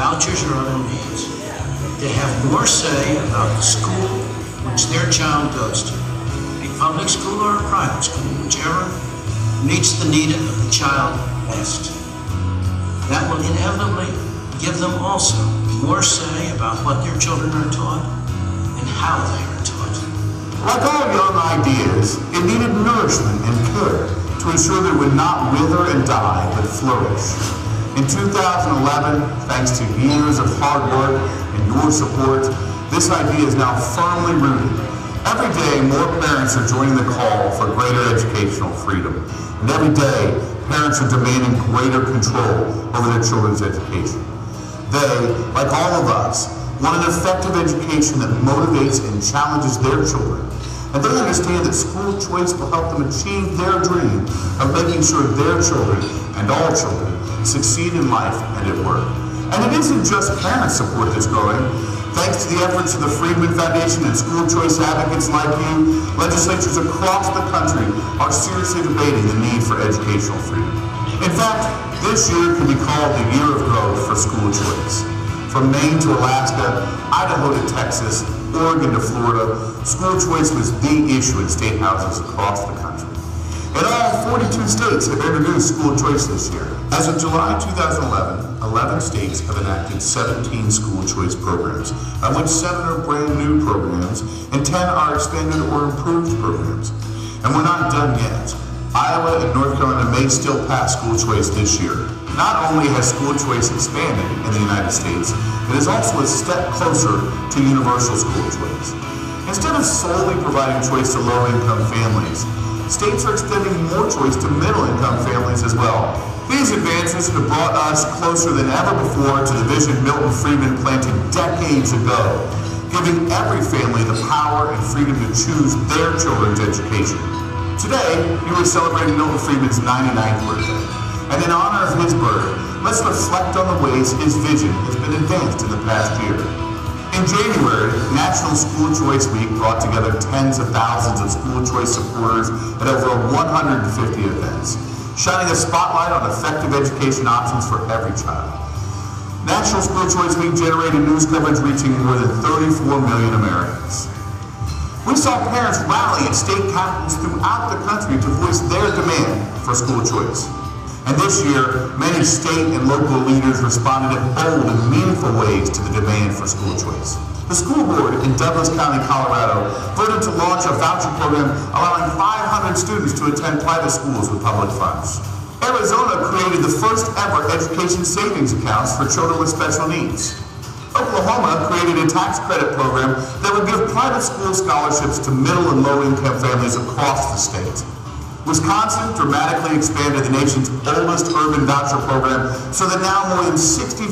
vouchers or other means, to have more say about the school which their child goes to, a public school or a private school, whichever meets the need of the child best. That will inevitably give them also more say about what their children are taught and how they are taught. Like all young ideas, it needed nourishment and care to ensure they would not wither and die, but flourish. In 2011, thanks to years of hard work and your support, this idea is now firmly rooted. Every day, more parents are joining the call for greater educational freedom. And every day, parents are demanding greater control over their children's education. They, like all of us, want an effective education that motivates and challenges their children. And they understand that school choice will help them achieve their dream of making sure their children, and all children, succeed in life and at work. And it isn't just parent support that's growing. Thanks to the efforts of the Friedman Foundation and school choice advocates like you, legislatures across the country are seriously debating the need for educational freedom. In fact, this year can be called the year of growth for school choice. From Maine to Alaska, Idaho to Texas, Oregon to Florida, school choice was the issue in state houses across the country. In all, 42 states have introduced school choice this year. As of July 2011, 11 states have enacted 17 school choice programs, of which 7 are brand new programs and 10 are expanded or improved programs. And we're not done yet. Iowa and North Carolina may still pass school choice this year. Not only has school choice expanded in the United States, it is also a step closer to universal school choice. Instead of solely providing choice to low-income families, states are extending more choice to middle-income families as well. These advances have brought us closer than ever before to the vision Milton Friedman planted decades ago, giving every family the power and freedom to choose their children's education. Today, you are celebrating Milton Friedman's 99th birthday, and in honor of his birth, let's reflect on the ways his vision has been advanced in the past year. In January, National School Choice Week brought together tens of thousands of school choice supporters at over 150 events, shining a spotlight on effective education options for every child. National School Choice Week generated news coverage reaching more than 34 million Americans. We saw parents rally at state capitals throughout the country to voice their demand for school choice. And this year, many state and local leaders responded in bold and meaningful ways to the demand for school choice. The school board in Douglas County, Colorado, voted to launch a voucher program allowing 500 students to attend private schools with public funds. Arizona created the first ever education savings accounts for children with special needs. Oklahoma created a tax credit program that would give private school scholarships to middle and low-income families across the state. Wisconsin dramatically expanded the nation's oldest urban voucher program so that now more than 65%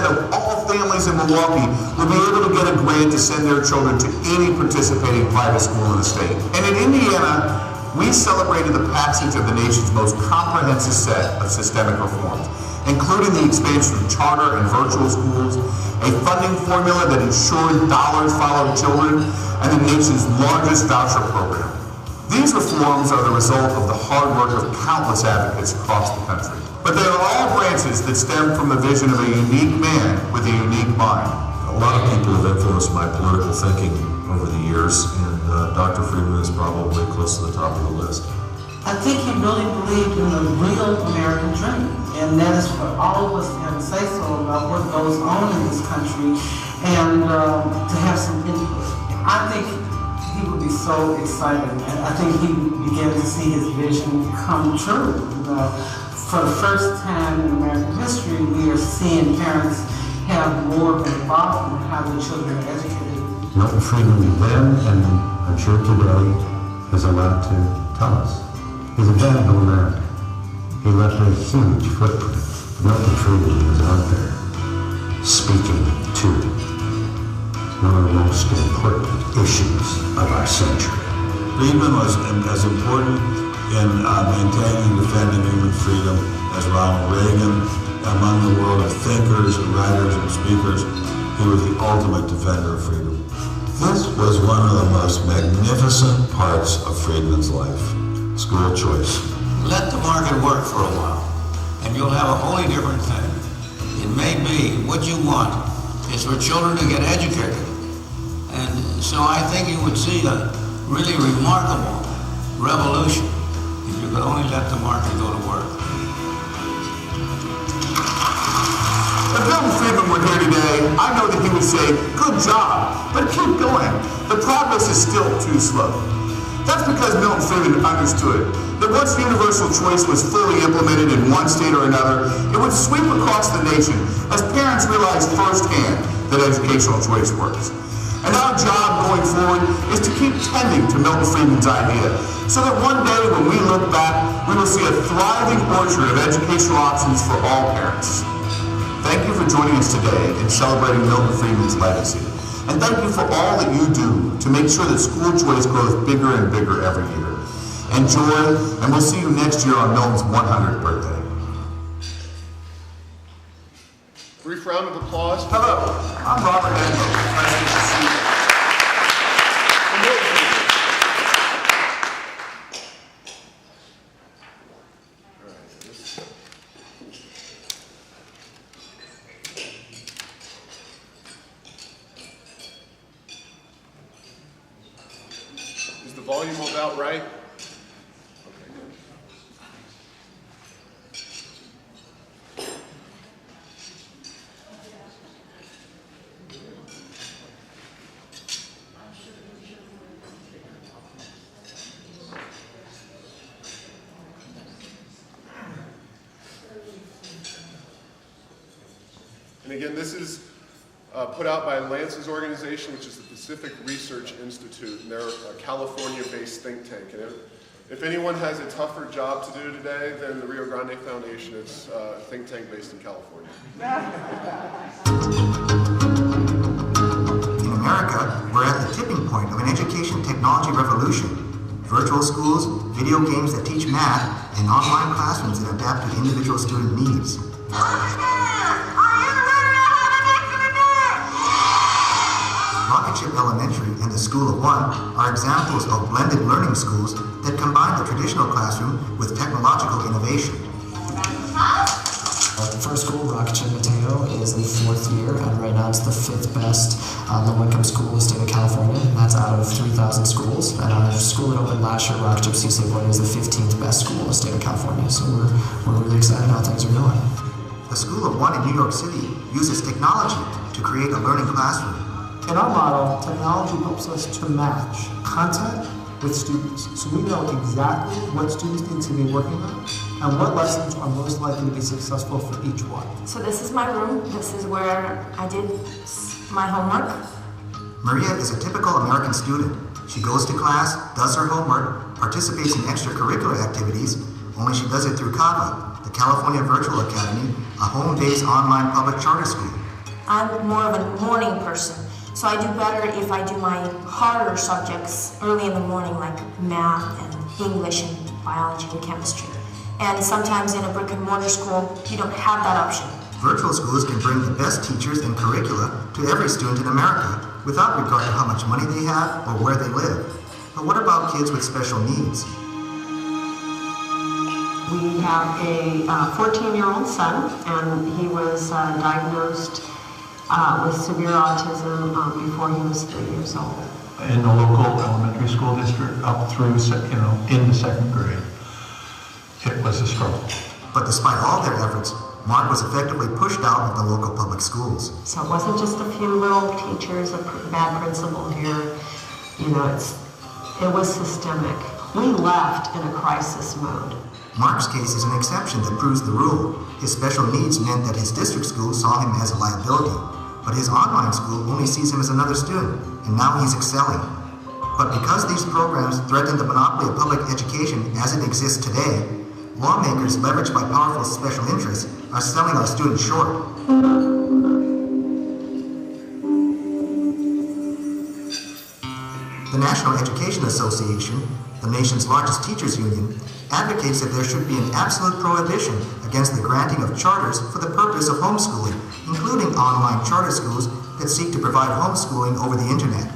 of all families in Milwaukee will be able to get a grant to send their children to any participating private school in the state. And in Indiana, we celebrated the passage of the nation's most comprehensive set of systemic reforms, including the expansion of charter and virtual schools, a funding formula that ensured dollars followed children, and the nation's largest voucher program. These reforms are the result of the hard work of countless advocates across the country. But they are all branches that stem from the vision of a unique man with a unique mind. A lot of people have influenced my political thinking over the years, and Dr. Friedman is probably close to the top of the list. I think he really believed in the real American dream, and that is for all of us to have a say-so about what goes on in this country and to have some input. I think he would be so excited, and I think he began to see his vision come true. For the first time in American history, we are seeing parents have more involvement in how their children are educated. Milton Friedman then, and I'm sure today, has a lot to tell us. He's a valuable man. He left a huge footprint. Milton Friedman was out there speaking to one of the most important issues of our century. Friedman was as important in maintaining and defending human freedom as Ronald Reagan. Among the world of thinkers and writers and speakers, he was the ultimate defender of freedom. This was one of the most magnificent parts of Friedman's life, school choice. Let the market work for a while, and you'll have a wholly different thing. It may be really what you want is for children to get educated. And so I think you would see a really remarkable revolution if you could only let the market go to work. If Milton Friedman were here today, I know that he would say, good job, but keep going. The progress is still too slow. That's because Milton Friedman understood that once universal choice was fully implemented in one state or another, it would sweep across the nation as parents realized firsthand that educational choice works. And our job going forward is to keep tending to Milton Friedman's idea, so that one day when we look back, we will see a thriving orchard of educational options for all parents. Thank you for joining us today in celebrating Milton Friedman's legacy. And thank you for all that you do to make sure that school choice grows bigger and bigger every year. Enjoy, and we'll see you next year on Milton's 100th birthday. Brief round of applause. Hello, I'm Robert Enbo, President of CU. Is the volume about right? And again, this is put out by Lance's organization, which is the Pacific Research Institute, and they're a California-based think tank. And if anyone has a tougher job to do today than the Rio Grande Foundation, it's a think tank based in California. In America, we're at the tipping point of an education technology revolution. Virtual schools, video games that teach math, and online classrooms that adapt to individual student needs. Rocketship Elementary and the School of One are examples of blended learning schools that combine the traditional classroom with technological innovation. Our first school, Rocketship Mateo, is in 4th year, and right now it's the 5th best low-income school in the state of California. And that's out of 3,000 schools. And our school that opened last year, Rocketship CC Boyd, is the 15th best school in the state of California. So we're really excited how things are going. The School of One in New York City uses technology to create a learning classroom. In our model, technology helps us to match content with students. So we know exactly what students need to be working on and what lessons are most likely to be successful for each one. So this is my room. This is where I did my homework. Maria is a typical American student. She goes to class, does her homework, participates in extracurricular activities, only she does it through CAVA, the California Virtual Academy, a home-based online public charter school. I'm more of a morning person. So I do better if I do my harder subjects early in the morning, like math and English and biology and chemistry. And sometimes in a brick and mortar school, you don't have that option. Virtual schools can bring the best teachers and curricula to every student in America without regard to how much money they have or where they live. But what about kids with special needs? We have a 14-year-old son, and he was diagnosed with severe autism before he was 3 years old. In the local elementary school district, up through, in the 2nd grade, it was a struggle. But despite all their efforts, Mark was effectively pushed out of the local public schools. So it wasn't just a few little teachers, a bad principal here. It was systemic. We left in a crisis mode. Mark's case is an exception that proves the rule. His special needs meant that his district school saw him as a liability, but his online school only sees him as another student, and now he's excelling. But because these programs threaten the monopoly of public education as it exists today, lawmakers leveraged by powerful special interests are selling our students short. The National Education Association, the nation's largest teachers union, advocates that there should be an absolute prohibition against the granting of charters for the purpose of homeschooling, including online charter schools that seek to provide homeschooling over the internet.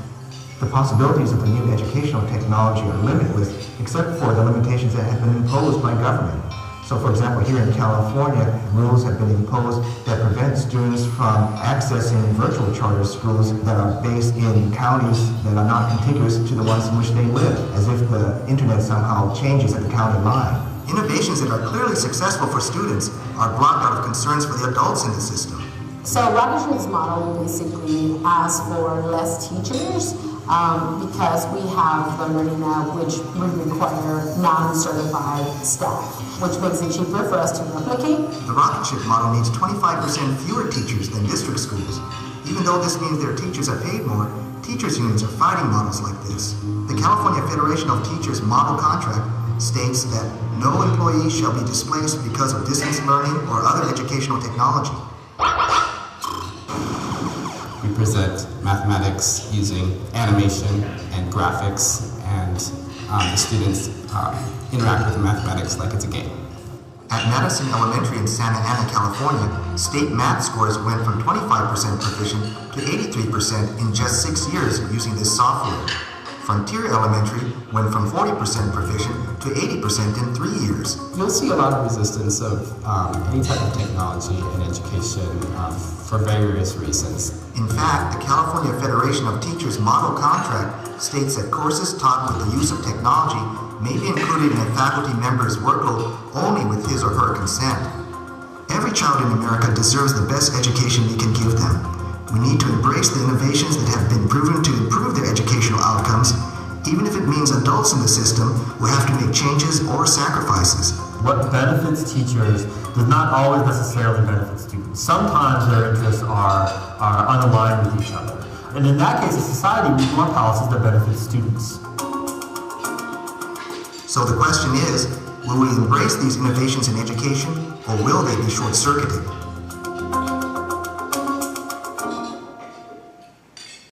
The possibilities of the new educational technology are limitless, except for the limitations that have been imposed by government. So for example, here in California, rules have been imposed that prevent students from accessing virtual charter schools that are based in counties that are not contiguous to the ones in which they live, as if the internet somehow changes at the county line. Innovations that are clearly successful for students are blocked out of concerns for the adults in the system. So Rocketship's model basically asks for less teachers because we have the learning lab, which would require non-certified staff, which makes it cheaper for us to replicate. The Rocketship model needs 25% fewer teachers than district schools. Even though this means their teachers are paid more, teachers' unions are fighting models like this. The California Federation of Teachers model contract states that no employee shall be displaced because of distance learning or other educational technology. We present mathematics using animation and graphics, and the students interact with mathematics like it's a game. At Madison Elementary in Santa Ana, California, state math scores went from 25% proficient to 83% in just 6 years using this software. Frontier Elementary went from 40% proficient to 80% in 3 years. You'll see a lot of resistance of any type of technology in education for various reasons. In fact, the California Federation of Teachers model contract states that courses taught with the use of technology may be included in a faculty member's workload only with his or her consent. Every child in America deserves the best education we can give them. We need to embrace the innovations that have been proven to improve their educational outcomes, even if it means adults in the system will have to make changes or sacrifices. What benefits teachers does not always necessarily benefit students. Sometimes their interests are unaligned with each other. And in that case, as a society, we need more policies that benefit students. So the question is, will we embrace these innovations in education, or will they be short-circuited?